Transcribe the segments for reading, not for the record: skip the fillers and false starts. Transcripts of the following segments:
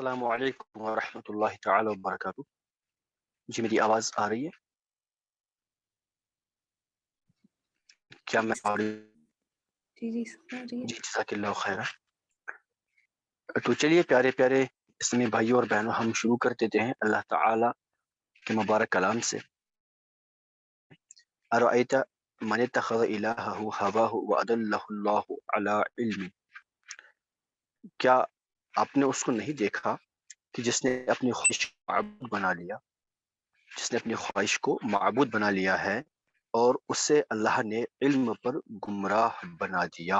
السلام علیکم ورحمۃ اللہ تعالی وبرکاتہ. جی میری آواز آ رہی ہے؟ کیا میں جی سر جی جزاک اللہ خیر. تو چلیے پیارے پیارے اسلامی بھائیوں اور بہنوں، ہم شروع کر دیتے ہیں اللہ تعالی کے مبارک کلام سے. ارأیت من اتخذ الہہ ہواہ واضلہ اللہ علی علم. کیا آپ نے اس کو نہیں دیکھا کہ جس نے اپنی خواہش کو معبود بنا لیا، جس نے اپنی خواہش کو معبود بنا لیا ہے اور اسے اللہ نے علم پر گمراہ بنا دیا.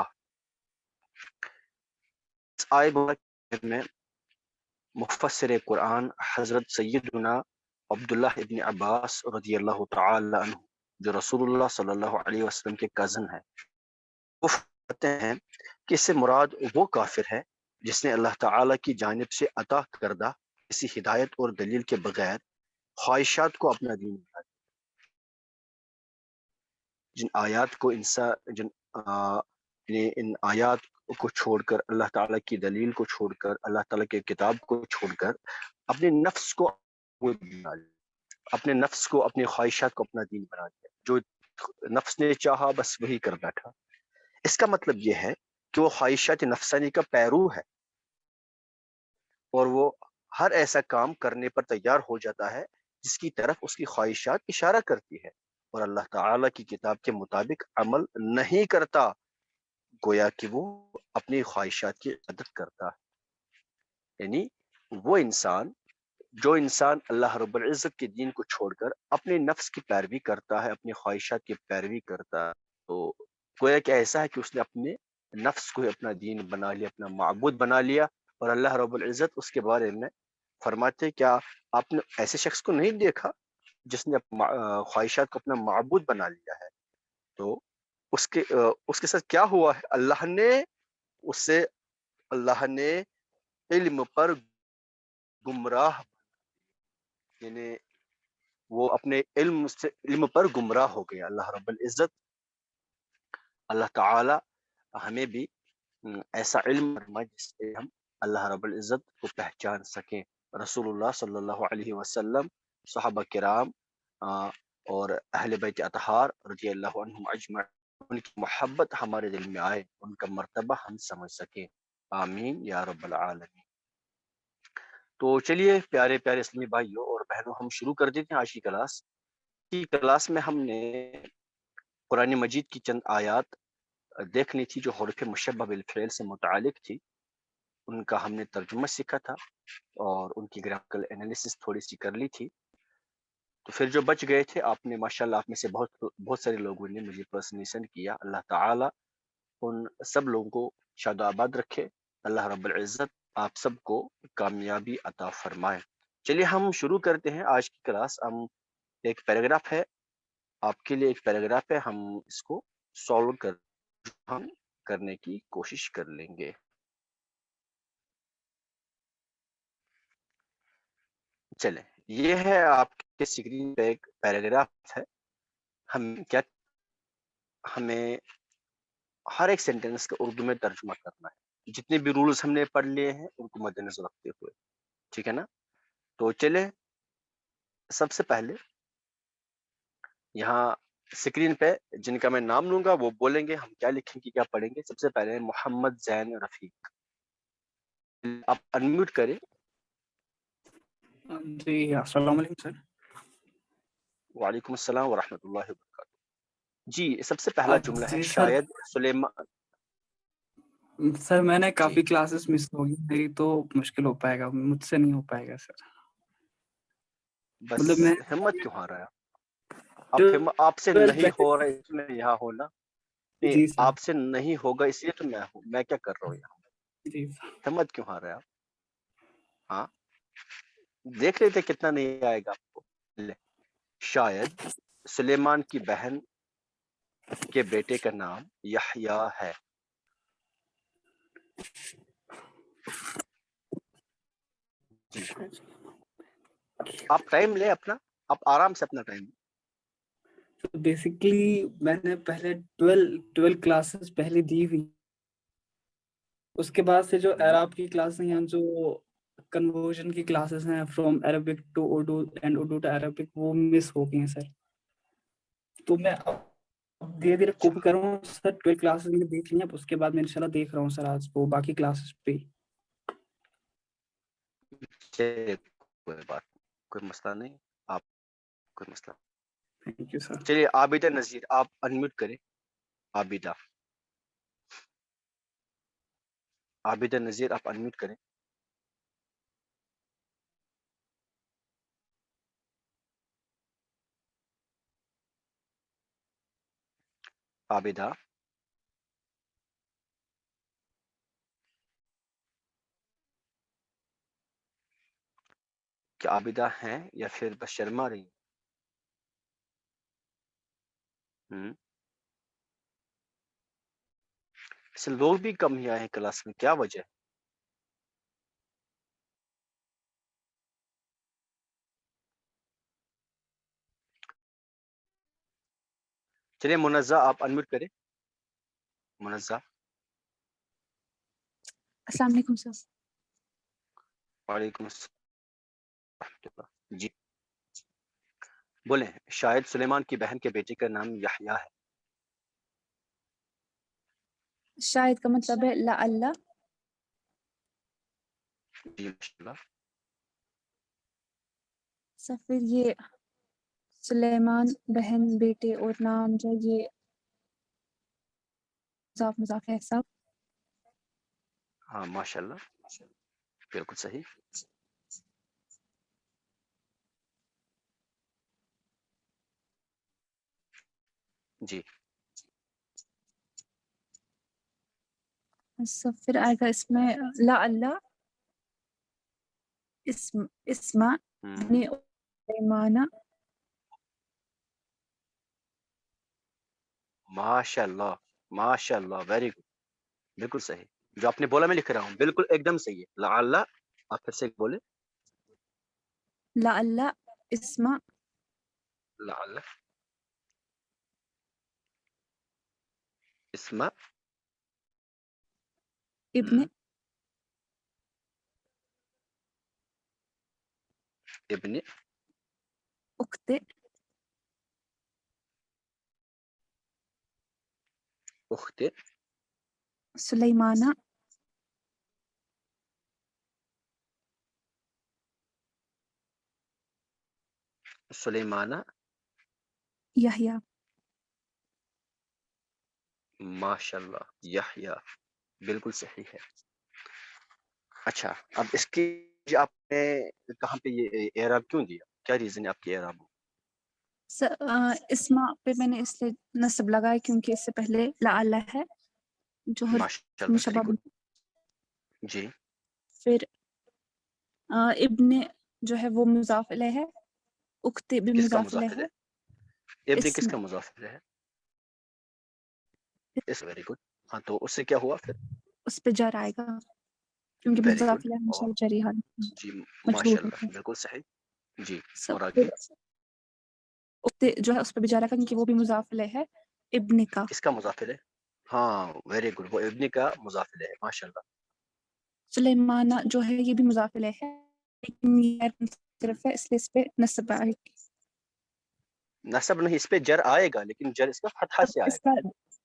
اس آیت مبارکہ میں مفسر قرآن حضرت سیدنا عبداللہ ابن عباس رضی اللہ تعالی عنہ، جو رسول اللہ صلی اللہ علیہ وسلم کے کزن ہیں، وہ فرماتے ہیں کہ اس سے مراد وہ کافر ہے جس نے اللہ تعالی کی جانب سے عطا کردہ کسی ہدایت اور دلیل کے بغیر خواہشات کو اپنا دین بنا دیا. جن آیات کو ان آیات کو چھوڑ کر، اللہ تعالیٰ کی دلیل کو چھوڑ کر، اللہ تعالیٰ کی کتاب کو چھوڑ کر اپنے نفس کو بنا لیا، اپنے نفس کو، اپنی خواہشات کو اپنا دین بنا دیا. جو نفس نے چاہا بس وہی کر بیٹھا. اس کا مطلب یہ ہے کہ وہ خواہشات نفسانی کا پیرو ہے اور وہ ہر ایسا کام کرنے پر تیار ہو جاتا ہے جس کی طرف اس کی خواہشات اشارہ کرتی ہے، اور اللہ تعالیٰ کی کتاب کے مطابق عمل نہیں کرتا، گویا کہ وہ اپنی خواہشات کی عادت کرتا ہے. یعنی وہ انسان، جو انسان اللہ رب العزت کے دین کو چھوڑ کر اپنے نفس کی پیروی کرتا ہے، اپنی خواہشات کی پیروی کرتا ہے، تو گویا کہ ایسا ہے کہ اس نے اپنے نفس کو اپنا دین بنا لیا، اپنا معبود بنا لیا. اور اللہ رب العزت اس کے بارے میں فرماتے، کیا آپ نے ایسے شخص کو نہیں دیکھا جس نے خواہشات کو اپنا معبود بنا لیا ہے؟ تو اس کے ساتھ کیا ہوا ہے؟ اللہ نے علم پر گمراہ، یعنی وہ اپنے علم پر گمراہ ہو گیا. اللہ رب العزت، اللہ تعالی ہمیں بھی ایسا علم فرمائے جس سے ہم اللہ رب العزت کو پہچان سکیں. رسول اللہ صلی اللہ علیہ وسلم، صحابہ کرام اور اہل بیت اطہار رضی اللہ عنہم اجمعین، ان کی محبت ہمارے دل میں آئے، ان کا مرتبہ ہم سمجھ سکیں. آمین یا رب العالمین. تو چلیے پیارے پیارے اسلامی بھائیوں اور بہنوں، ہم شروع کر دیتے ہیں آج کی کلاس میں ہم نے قرآن مجید کی چند آیات دیکھنی تھی جو حروف مشبہ بالفعل سے متعلق تھی. ان کا ہم نے ترجمہ سیکھا تھا اور ان کی گرامرکل انالیسس تھوڑی سی کر لی تھی. تو پھر جو بچ گئے تھے، آپ نے ماشاءاللہ، آپ میں سے بہت سارے لوگوں نے مجھے پرسنلی سینڈ کیا. اللہ تعالی ان سب لوگوں کو شاد و آباد رکھے. اللہ رب العزت آپ سب کو کامیابی عطا فرمائے. چلیے ہم شروع کرتے ہیں آج کی کلاس. ہم ایک پیراگراف ہے، آپ کے لیے ایک پیراگراف ہے، ہم اس کو سالو کرنے کی کوشش کر لیں گے. چلیں، یہ ہے آپ کے اسکرین پہ ایک پیراگراف ہے. ہمیں ہر ایک سینٹینس کا اردو میں ترجمہ کرنا ہے، جتنے بھی رولز ہم نے پڑھ لیے ہیں ان کو مد نظر رکھتے ہوئے. ٹھیک ہے نا؟ تو چلے، سب سے پہلے یہاں اسکرین پہ جن کا میں نام لوں گا وہ بولیں گے، ہم کیا لکھیں گے، کیا پڑھیں گے. سب سے پہلے محمد زین رفیق، آپ انمیوٹ کریں. جی السلام علیکم سر. وعلیکم السلام ورحمۃ اللہ وبرکاتہ. جی سب سے پہلا جملہ ہے جی شاید سلیمان. سر میں نے کافی جی کلاسز مس ہو گئی میری، تو مشکل ہو پائے گا، مجھ سے نہیں ہو پائے گا سر. بس مطلب میں ہمت کیوں ہار رہا ہے؟ آپ سے نہیں ہو رہا ہے اس میں یہاں ہونا نہیں، جی سر. آپ سے نہیں ہوگا اس لیے تو میں ہوں. میں کیا کر رہا ہوں یہاں؟ جی ہمت کیوں ہار رہے آپ؟ ہاں دیکھ لیتے کتنا نہیں آئے گا آپ کو. شاید سلیمان کی بہن کے بیٹے کا نام یحییٰ ہے. جی آپ ٹائم لیں اپنا، آپ آرام سے اپنا ٹائم. بیسیکلی میں نے پہلے 12 کلاسز پہلے دی ہوئی، اس کے بعد سے جو اعراب کی کلاسیں ہیں جو کنورژن کی کلاسز ہیں from Arabic to Urdu and Urdu to Arabic, وہ مس ہو گئی ہیں سر. تو میں دھیرے دھیرے کوپ کر رہا ہوں سر. 12 کلاسز میں دیکھ لی ہیں، اس کے بعد میں انشاءاللہ دیکھ رہا ہوں سر آج وہ باقی کلاسز پہ. کوئی بات، کوئی مسئلہ نہیں، آپ کوئی مسئلہ. Thank you sir. چلیے عابدہ نذیر آپ انمیوٹ کریں. عابدہ نذیر آپ انمیوٹ کریں. عابدہ کیا عابدہ ہیں یا پھر بس شرما رہی ہیں؟ اسے لوگ بھی کم ہی آئے ہیں کلاس میں، کیا وجہ ہے؟ چلیے منزہ آپ انمیوٹ کریں. منزہ السلام علیکم سر. وعلیکم السلام. جی بولیں. شاید سلیمان کی بہن کے بیٹے کا نام یحییٰ ہے. شاید کا مطلب ہے لعل. جی ماشاءاللہ. سر پھر یہ سلیمان بہن بیٹے اور نام جو یہ مضاف ہے سب. ہاں ماشاءاللہ بالکل صحیح. جی سر پھر آئے گا اس میں لعل اسم ابن سلیمان. ماشاءاللہ ماشاءاللہ ویری گڈ، بالکل صحیح. جو آپ نے بولا میں لکھ رہا ہوں، بالکل ایک دم صحیح ہے. لعل آپ پھر سے بولے. لعل اسم لعل اسم ابن ابن اخت اخت سلیمان سلیمان. یحییٰ. ماشاءاللہ یحییٰ بالکل صحیح ہے. اچھا اب اس کی آپ نے کہاں پہ یہ اعراب کیوں دیا؟ کیا ریزن ہے آپ کی اعراب؟ اسما پہ میں نے اس لیے نصب لگایا کیونکہ اس سے پہلے لعل ہے جو ماشاءاللہ ویری مشبہ. گڈ. جی پھر ابن جو ہے وہ مضاف الیہ ہے. اخت بھی کس کا مضاف مضاف الیہ ہے. ہے؟ ابن کس اسم کا مضاف ہے؟ اس ویری گڈ. ہاں تو اس سے کیا ہوا پھر؟ اس پہ جر آئے گا کیونکہ ویری مضاف گڈ. الیہ اور ہمیشہ جری حال جی مجرور ماشاءاللہ ہوتا ہے. بالکل صحیح. جی سب اور پھر آگے اخت جو ہے اس پہ بھی جر آئے گا کیونکہ وہ بھی مضاف الیہ ہے. ابن کا کس کا مضاف ہے؟ ہاں ویری گڈ، وہ ابن کا مضاف ہے. ماشاءاللہ. سلیمان جو ہے یہ بھی مضاف الیہ ہے لیکن یہ صرف ہے اس لیے اس پہ نصب آئے گی. نصب نہیں، اس پہ جر آئے گا لیکن جر اس کا فتحہ سے آئے اس کا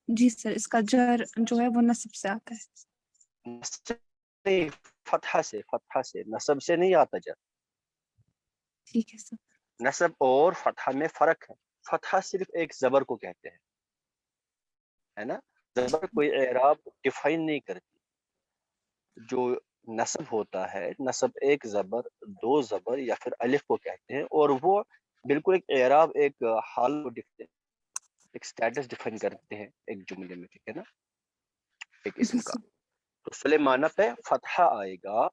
جی سر اس کا جر جو ہے وہ نصب سے آتا ہے. گا. نصب نہیں، فتحہ سے، فتحہ سے، نصب سے نہیں آتا جر. ٹھیک ہے سر. نصب اور فتحہ میں فرق ہے. فتحہ صرف ایک زبر کو کہتے ہیں، ہے نا. زبر کوئی اعراب ڈیفائن نہیں کرتی. جو نصب ہوتا ہے، نصب ایک زبر، دو زبر یا پھر الف کو کہتے ہیں، اور وہ بالکل ایک اعراب، ایک حال کو ایک سٹیٹس ڈیفائن کرتے ہیں ایک جملے میں، ٹھیک ہے نا، ایک جی اسم کا. سر. تو سلیمانہ پہ فتحہ آئے گا،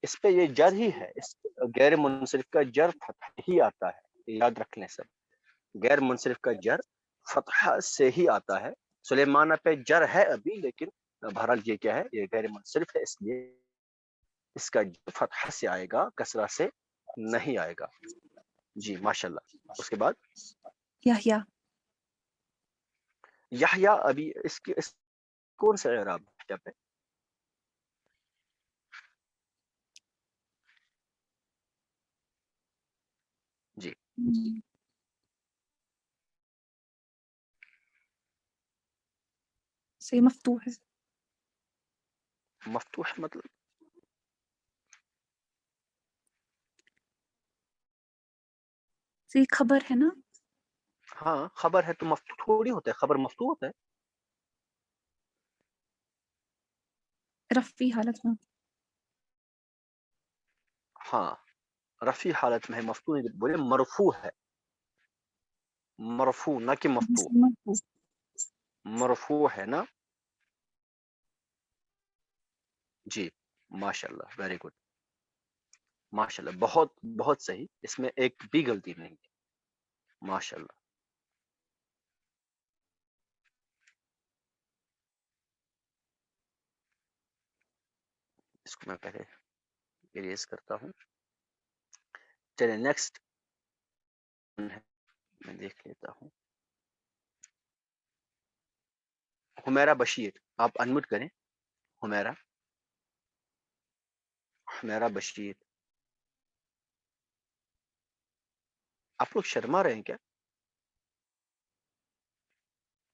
اس پہ یہ جر ہی ہے. اس غیر منصرف کا جر فتحہ ہی آتا ہے، یاد رکھ لیں سب. غیر منصرف کا جر فتحہ سے ہی آتا ہے. سلیمانہ پہ جر ہے ابھی لیکن بہرحال یہ کیا ہے، یہ غیر منصرف ہے، اس لیے اس کا فتحہ سے آئے گا، کسرہ سے نہیں آئے گا. جی ماشاءاللہ. اس کے بعد یحییٰ. یحییٰ، ابھی اس کون سا اعراب ہے؟ صحیح مفتوح ہے. مفتوح مطلب صحیح خبر ہے نا. ہاں خبر ہے تو مفتوح تھوڑی ہوتا ہے, خبر مفتوح ہوتا ہے. رفعی حالت میں. ہاں رفیع حالت میں ہے, مفتوح نہیں بولے, مرفوع ہے, مرفوع نہ کہ مفتوح, مرفوع ہے نا. جی ماشاء اللہ, ویری گڈ, ماشاء اللہ, بہت بہت صحیح, اس میں ایک بھی غلطی نہیں ہے, ماشاء اللہ. اس کو میں پہلے اریز کرتا ہوں. چلیں نیکسٹ میں دیکھ لیتا ہوں. حمیرہ بشیر, آپ انمیوٹ کریں. حمیرہ, حمیرہ بشیر, آپ لوگ شرما رہے ہیں کیا؟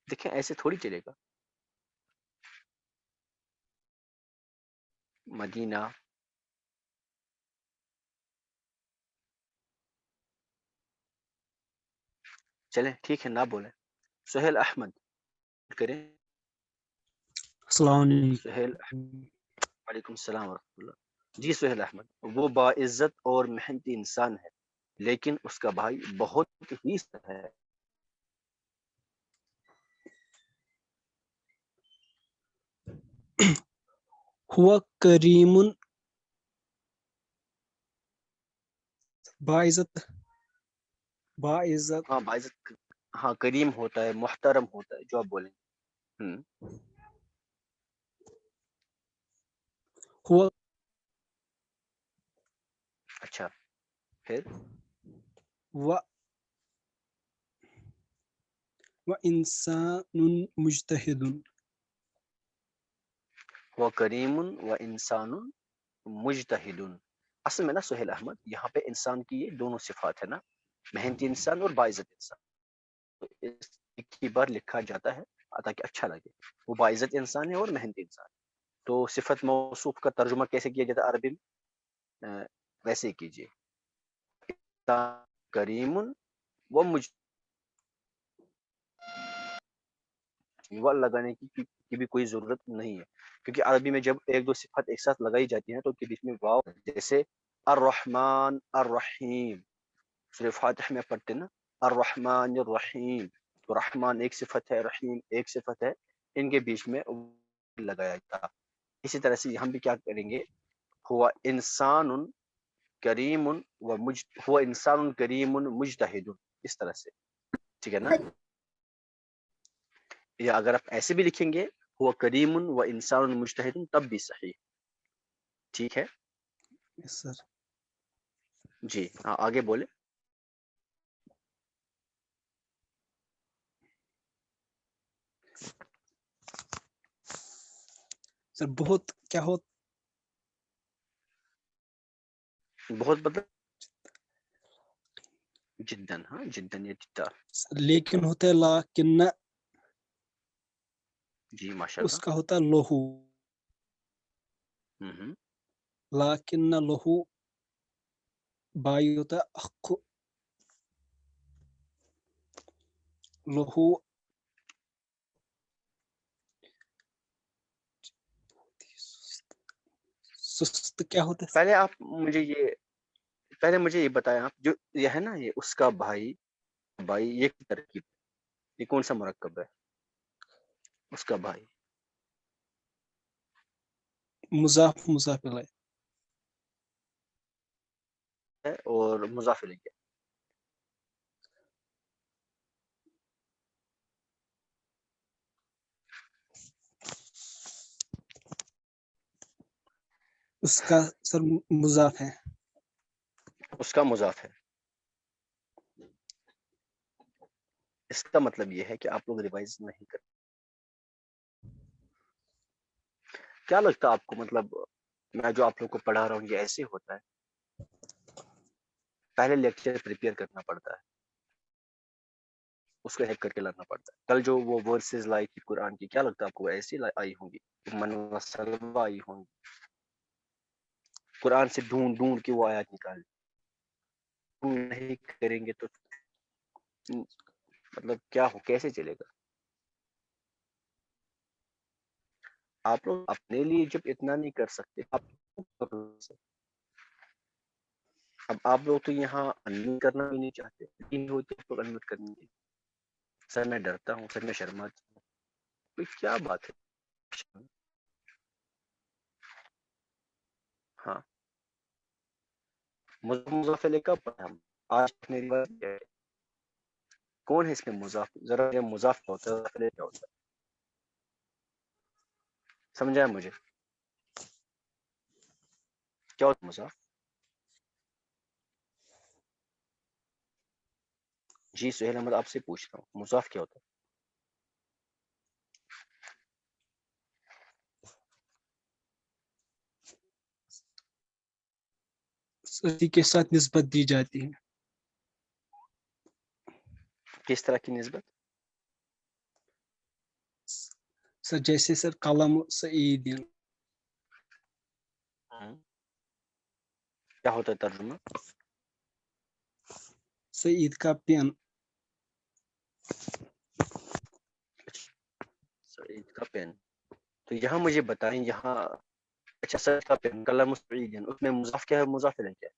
دیکھیں ایسے تھوڑی چلے گا. مدینہ, چلیں ٹھیک ہے, نہ بولیں. سہیل احمد کریں. السلام علیکم. سہیل, وعلیکم السلام ورحمۃ اللہ. جی سہیل احمد, وہ باعزت اور محنتی انسان ہے, لیکن اس کا بھائی بہت ہی ہے. ہوا کریم باعزت, باعزت ہاں باعزت, ہاں کریم ہوتا ہے, محترم ہوتا ہے, جو آپ بولیں. ہوا اچھا پھر و انسان مجتہد. وہ کریم و انسان مجتہد. اصل میں نا سہیل احمد, یہاں پہ انسان کی یہ دونوں صفات ہے نا, محنتی انسان اور باعزت انسان. تو اس ایک ہی بار لکھا جاتا ہے تاکہ اچھا لگے. وہ باعزت انسان ہے اور محنتی انسان. تو صفت موصوف کا ترجمہ کیسے کیا جاتا ہے عربی میں؟ ویسے ہی کیجیے, کریم و و لگانے کی بھی کوئی ضرورت نہیں ہے, کیونکہ عربی میں جب ایک دو صفت ایک ساتھ لگائی جاتی ہیں تو ان کے بیچ میں واو, جیسے الرحمن الرحیم, سورہ فاتح میں پڑھتے نا الرحمن الرحیم, تو رحمان ایک صفت ہے, رحیم ایک صفت ہے, ان کے بیچ میں لگایا جاتا. اسی طرح سے ہم بھی کیا کریں گے, ہوا انسان کریم و ہوا انسان کریم مجتہد, اس طرح سے, ٹھیک ہے نا. یا اگر آپ ایسے بھی لکھیں گے ہوا کریم و انسان مجتہد, تب بھی صحیح, ٹھیک ہے. یس سر. جی ہاں آگے بولے. سر بہت کیا ہو, بہت بدل, جدن, ہاں جدن یا جدا. لیکن ہوتا ہے لاکن, جی ماشاء اس اللہ. کا ہوتا ہے لہو, لاکن لہو بائی ہوتا ہے اخ, لہو سست کیا ہوتا ہے. پہلے آپ مجھے یہ بتائیں, آپ جو یہ ہے نا, یہ اس کا بھائی, یہ ترکیب, یہ کون سا مرکب ہے؟ اس کا بھائی, مضاف مضاف الیہ, ہے اور مضاف الیہ. اس کا سر مضاف ہے. اس کا مضاف ہے. اس کا مطلب یہ ہے کہ آپ لوگ ریوائز نہیں کرتے. کیا لگتا ہے آپ کو, مطلب میں جو آپ لوگ کو پڑھا رہا ہوں یہ ایسے ہوتا ہے؟ پہلے لیکچر پریپیئر کرنا پڑتا ہے، اس کو ہیک کر کے لانا پڑتا ہے. کل جو وہ ورسز لائی تھی قرآن کی، کیا لگتا ہے آپ کو ایسی آئی ہوں گی؟ من و سلوہ آئی ہوں گی، قرآن سے ڈھونڈ ڈھونڈ کے وہ آیات نکال نہیں کریں گے تو مطلب کیا ہو، کیسے چلے گا؟ آپ لوگ اپنے لیے جب اتنا نہیں کر سکتے، اب آپ لوگ تو یہاں انمیوٹ کرنا بھی نہیں چاہتے، لیکن ہوتے تو انمیوٹ کرنی ہے. سر میں ڈرتا ہوں، سر میں شرماتا ہوں. کیا بات ہے؟ ہاں مضاف الیہ کب پڑھا ہم؟ آج میری بات کیا ہے؟ کون ہے اس میں مضاف؟ ذرا یہ مضاف کیا ہوتا ہے، مضاف الیہ کیا ہوتا ہے؟ سمجھا ہے مجھے کیا ہوتا ہے مضاف؟ جی سہیل احمد آپ سے پوچھتا ہوں، مضاف کیا ہوتا ہے؟ اسی کے ساتھ نسبت دی جاتی ہے. کس طرح کی نسبت؟ سر جیسے سر قلم سعید، کیا ہوتا ہے ترجمہ؟ سعید کا پین. سعید کا پین. تو یہاں مجھے بتائیں، یہاں اچھا سعید کا پین قلم سعید، اس میں مضاف کیا ہے، مضاف الیہ کیا ہے؟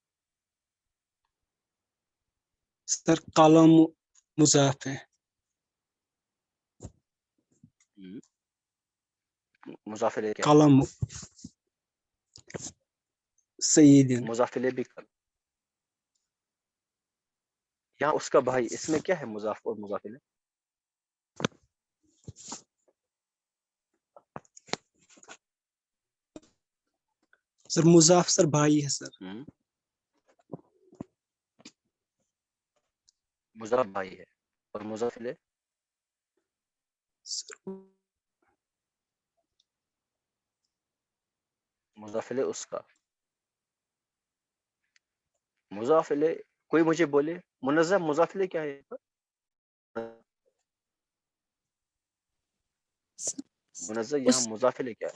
سر قلم مضاف ہے، مضاف الیہ کیا ہے؟ قلم سعید. مضاف الیہ بھی قلم. یہاں اس کا بھائی، اس میں کیا ہے مضاف اور مضاف الیہ؟ سر مضاف سر بھائی ہے سر. مضاف بھائی ہے اور مضاف الیہ سر مضاف الیہ اس کا. مضاف الیہ کوئی مجھے بولے، منظم مضاف الیہ کیا ہے؟ منظم یہاں مضاف الیہ کیا ہے؟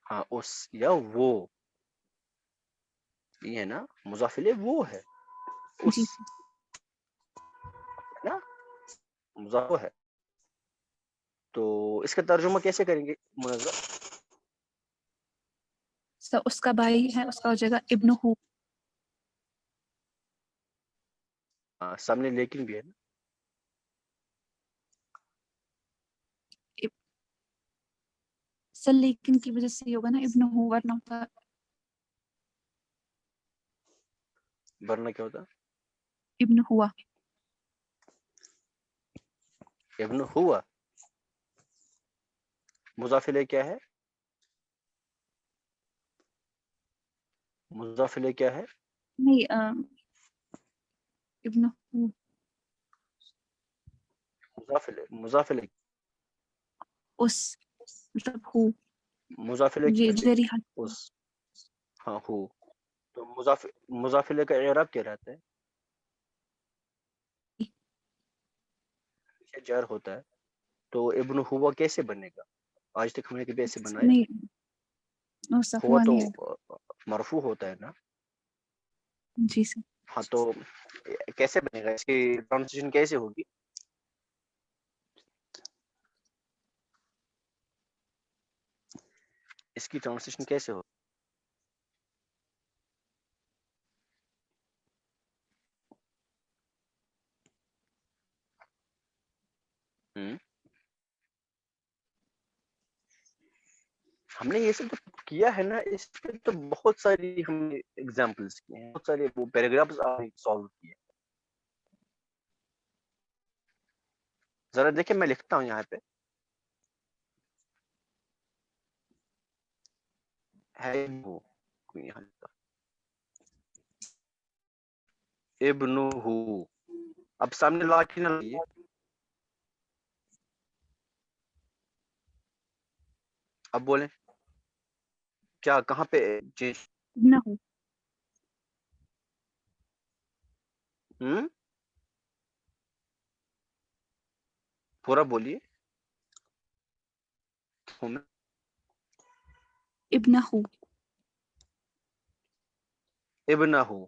ہاں اس یا وہ، یہ ہے نا مضاف الیہ وہ ہے، اس نا مضاف وہ ہے. تو اس کا ترجمہ کیسے کریں گے منظم؟ اس کا بھائی ہے، اس کا ہو جائے گا ابن ہو. ہاں سامنے لیکن بھی ہے نا. سر لیکن کی وجہ سے ہوگا نا ابن ہو، ورنہ ہوتا ورنہ کیا ہوتا؟ ابن ہوا. ابن ہوا. مضاف الیہ کیا ہے؟ مضاف الیہ کیا ہے؟ نہیں ابن ہو مضاف الیہ اس مطلب ہو. مضاف الیہ جی جری اس، ہاں ہو. تو مضاف الیہ کا اعراب کیا رہتا ہے؟ جر ہوتا ہے. تو ابن ہوا کیسے بنے گا؟ آج تک ہم نے کبھی ایسے بنایا؟ نہیں ہوا تو نہیں ہے. مرفوع ہوتا ہے نا. جی سر. ہاں تو کیسے بنے گا، اس کی پروننسیشن کیسے ہوگی؟ اس کی ٹرانسلیشن کیسے ہوگی؟ ہم نے یہ سب کیا ہے نا، اس پہ تو بہت ساری ہم نے ایگزامپلس کی ہیں، بہت سارے وہ پیراگرافز سالو کیے. ذرا دیکھیں میں لکھتا ہوں یہاں پہ ہے ابن ہو. اب سامنے لا کے نہ لائیے، اب بولیں کیا کہاں پہ چینج؟ ابنہ پورا بولیے. ابنہ ابنہ ہو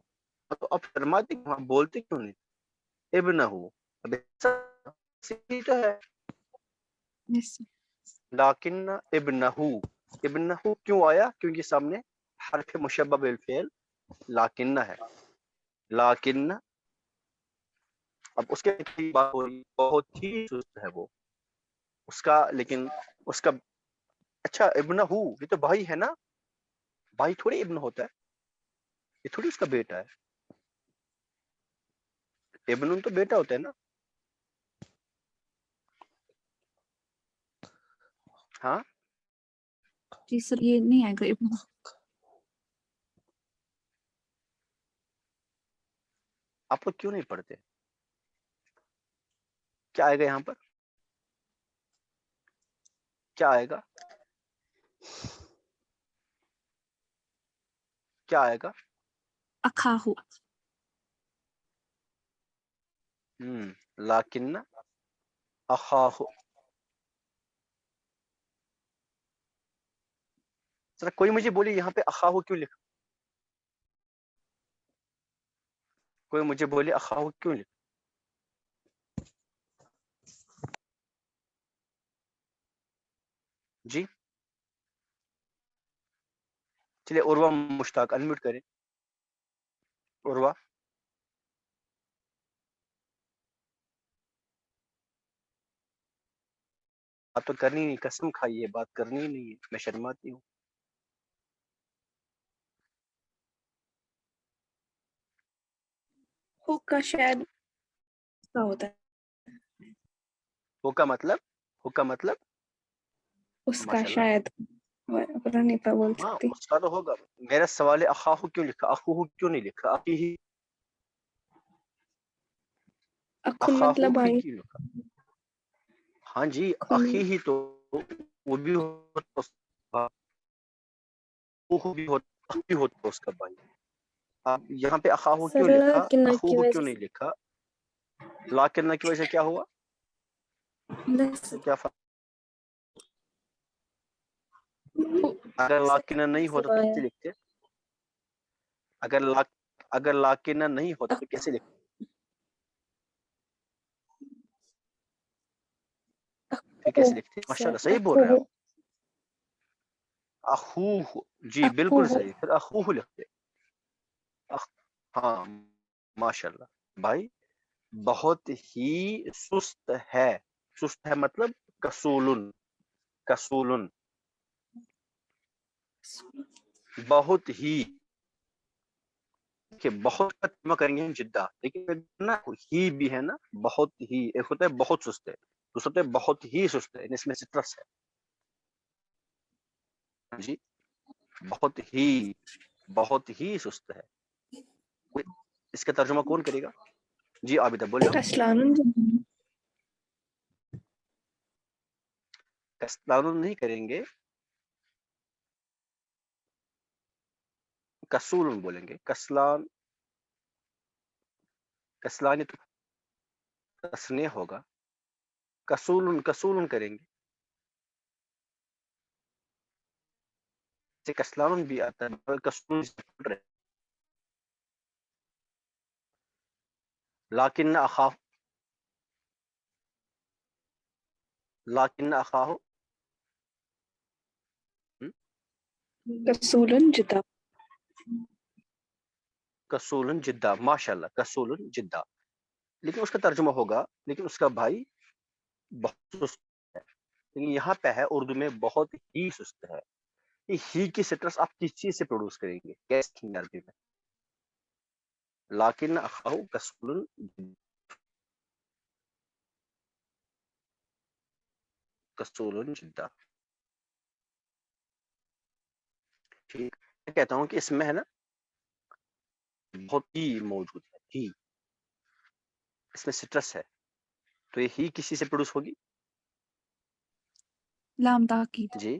تو اب فرماتے کیوں آپ بولتے کیوں نہیں ابنہ ہو؟ اب تو ہے لیکن ابنہ کیوں آیا؟ کیونکہ سامنے حرف مشبہ بالفعل لیکن ہے. لیکن اب اس کے بات ہو رہی بہت ہی سست ہے وہ اس کا. لیکن اس کا اچھا ابنہ ہو یہ تو بھائی ہے نا. بھائی تھوڑی ابن ہوتا ہے. یہ تھوڑی اس کا بیٹا ہے. ابن تو بیٹا ہوتا ہے نا. ہاں جی سر یہ نہیں آئے گا ابنہ. آپ لوگ کیوں نہیں پڑھتے؟ کیا آئے گا یہاں پر؟ کیا آئے گا؟ کیا آئے گا؟ اخاہ لیکن اخاہ. ذرا کوئی مجھے بولی یہاں پہ اخاہ کیوں لکھا؟ کوئی مجھے بولی اخاہ کیوں لکھا؟ جی چلیے عروہ مشتاق انمیوٹ کریں. عروہ بات تو کرنی نہیں. قسم کھائیے بات کرنی ہی نہیں ہے. میں شرماتی ہوں. ہو کا شاید کا ہوتا ہے ہو کا مطلب اس کا ماشاءاللہ. شاید پتہ نہیں پا بول ہاں سکتی. اس کا تو ہوگا. میرا سوال ہے اخاہ کیوں لکھا؟ اخوہ کیوں نہیں لکھا؟ اخی ہی اخن اخاہ مطلب ہی بھائی. کیوں لکھا؟ ہاں جی اخن اخی ہی تو وہ بھی ہوتا اس کا بھائی. آپ یہاں پہ اخاہ کیوں لکھا؟ سرلا کی اخوہ کیوں وجہ نہیں لکھا؟ لاکنہ کی وجہ سے کیا ہوا؟ سے کیا اگر لاکنہ نہیں ہوتا تو کیسے لکھتے؟ اگر لاکنہ نہیں ہوتا تو کیسے لکھتے؟ پھر کیسے لکھتے؟ ماشاءاللہ صحیح بول رہے ہیں آپ. اخوہ جی بالکل صحیح. پھر اخوہ لکھتے. ہاں ماشاءاللہ بھائی بہت ہی سست ہے. سست ہے مطلب کسولن بہت ہی کہ بہت کا ترجمہ کریں گے جدہ. لیکن نا ہی بھی ہے نا بہت ہی. ایک ہوتا ہے بہت سست ہے دوسرا ہوتا ہے بہت ہی سست ہے. اس میں سٹرس ہے جی. بہت ہی سست ہے. اس کا ترجمہ کون کرے گا؟ جی عابدہ بولے. کسلان کسلان نہیں کریں گے کسول بولیں گے. کسلان تو تسنیہ ہوگا. کسول کریں گے. کسلان بھی آتا ہے کسول. لیکن اخاہ کسولن جدا. کسولن جدہ. ماشاءاللہ کسولن جدہ. لیکن اس کا ترجمہ ہوگا لیکن اس کا بھائی بہت سست ہے. لیکن یہاں پہ ہے اردو میں بہت ہی سست ہے. ہی کی سٹرس آپ کس چیز سے پروڈیوس کریں گے؟ کیسے عربی میں؟ لیکن اخاہ کسولن جدہ. ٹھیک میں کہتا ہوں کہ اس میں ہے نا بہت ہی موجود ہے. ہی اس میں سٹرس ہے تو یہ ہی کسی سے پروڈیوس ہوگی؟ لام تاکید. جی